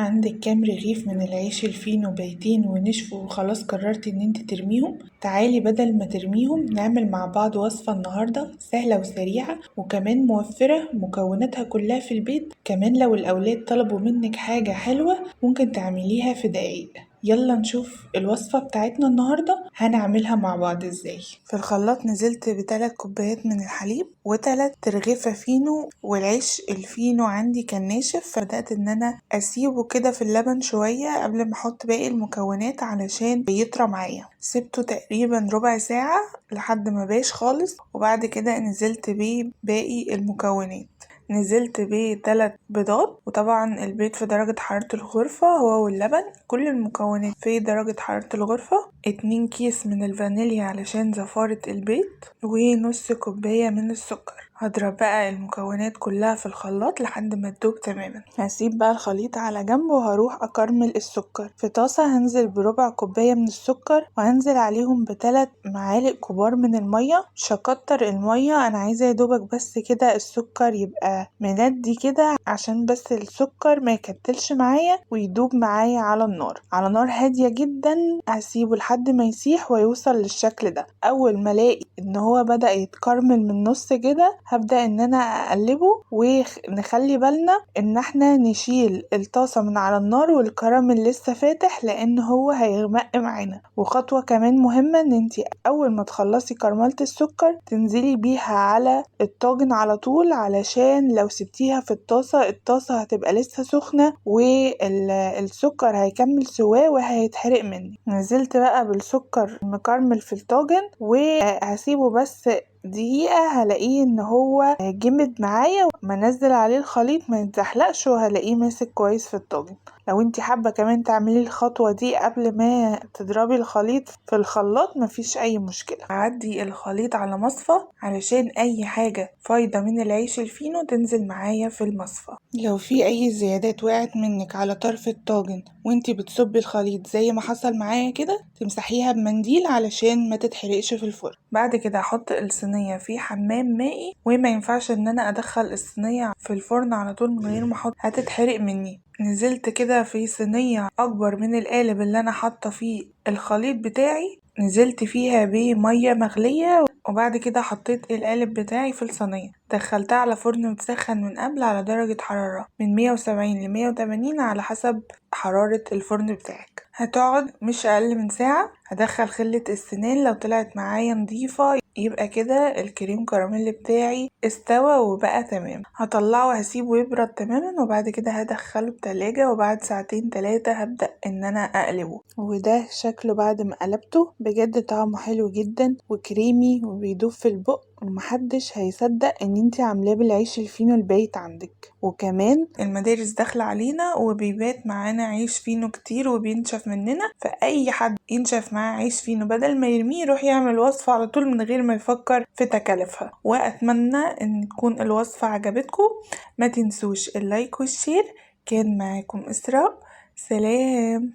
عندك كام رغيف من العيش الفينو بايتين ونشفوا وخلاص قررتي ان انت ترميهم؟ تعالي بدل ما ترميهم نعمل مع بعض وصفة النهاردة سهلة وسريعة وكمان موفرة، مكوناتها كلها في البيت. كمان لو الأولاد طلبوا منك حاجة حلوة ممكن تعمليها في دقايق. يلا نشوف الوصفة بتاعتنا النهاردة هنعملها مع بعض ازاي. في الخلاط نزلت ب3 كوبايات من الحليب و3 رغيفة فينو، والعيش الفينو عندي كان ناشف فبدأت ان انا اسيبه كده في اللبن شوية قبل ما احط باقي المكونات علشان يطرى معايا. سبته تقريبا ربع ساعة لحد ما باش خالص، وبعد كده نزلت بيه باقي المكونات. نزلت ب3 بيضات، وطبعا البيض في درجة حرارة الغرفة هو واللبن، كل المكونات في درجة حرارة الغرفة. 2 كيس من الفانيليا علشان زفارة البيض، ونص كوباية من السكر. هضرب بقى المكونات كلها في الخلاط لحد ما تدوب تماما. هسيب بقى الخليط على جنب وهروح اكرمل السكر. في طاسة هنزل بربع كوباية من السكر، وهنزل عليهم ب3 معالق كبار من المية. مش هكتر المية، انا عايزة يدوبك بس كده السكر يبقى مندي كده عشان بس السكر ما يكتلش معايا ويدوب معايا على النار، على نار هادية جدا. هسيبه لحد ما يسيح ويوصل للشكل ده. اول ما الاقي ان هو بدأ يتكرمل من النص كده هبدأ ان انا اقلبه، ونخلي بالنا ان احنا نشيل الطاسة من على النار والكراميل لسه فاتح لان هو هيغمق معانا. وخطوة كمان مهمة ان انتي اول ما تخلصي كرملة السكر تنزلي بيها على الطاجن على طول، علشان لو سبتيها في الطاسة هتبقى لسه سخنة والسكر هيكمل سواه وهيتحرق مني. نزلت بقى بالسكر مكرمل في الطاجن وهسيبه بس دقيقة، هلاقيه ان هو جمد معايا. ما نزل عليه الخليط ما يتزحلقش وهلاقيه ماسك كويس في الطاجن. لو انتي حابة كمان تعملي الخطوة دي قبل ما تضربي الخليط في الخلاط مفيش اي مشكلة. هعدي الخليط على مصفى علشان اي حاجة فايضة من العيش الفينو تنزل معايا في المصفى. لو في اي زيادات وقعت منك على طرف الطاجن وانتي بتصبي الخليط زي ما حصل معايا كده تمسحيها بمنديل علشان ما تتحرقش في الفرن. بعد كده احط الصينية في حمام مائي، وما ينفعش ان انا ادخل الصينية في الفرن على طول من غير ما احط، هتتحرق مني. نزلت كده في صينية اكبر من القالب اللي انا حاطة فيه الخليط بتاعي، نزلت فيها بمية مغلية، وبعد كده حطيت القالب بتاعي في الصينية. دخلتها على فرن متسخن من قبل على درجة حرارة من 170 ل 180 على حسب حرارة الفرن بتاعك. هتقعد مش أقل من ساعة. هدخل خلة السنان، لو طلعت معايا نضيفة يبقى كده الكريم كراميل بتاعي استوى وبقى تمام. هطلعه وهسيبه يبرد تماما، وبعد كده هدخله التلاجة، وبعد 2-3 هبدأ ان انا اقلبه. وده شكله بعد ما قلبته. بجد طعمه حلو جدا وكريمي وبيدوب في البق، ومحدش هيصدق ان انتي عاملاه بالعيش الفينو البايت عندك. وكمان المدارس داخلة علينا وبيبات معانا عيش فينو كتير وبينشف مننا، فأي حد ينشف معاه عيش فينو بدل ما يرميه يروح يعمل وصفة على طول من غير ما يفكر في تكاليفها. وأتمنى ان تكون الوصفة عجبتكم. ما تنسوش اللايك والشير. كان معاكم إسراء، سلام.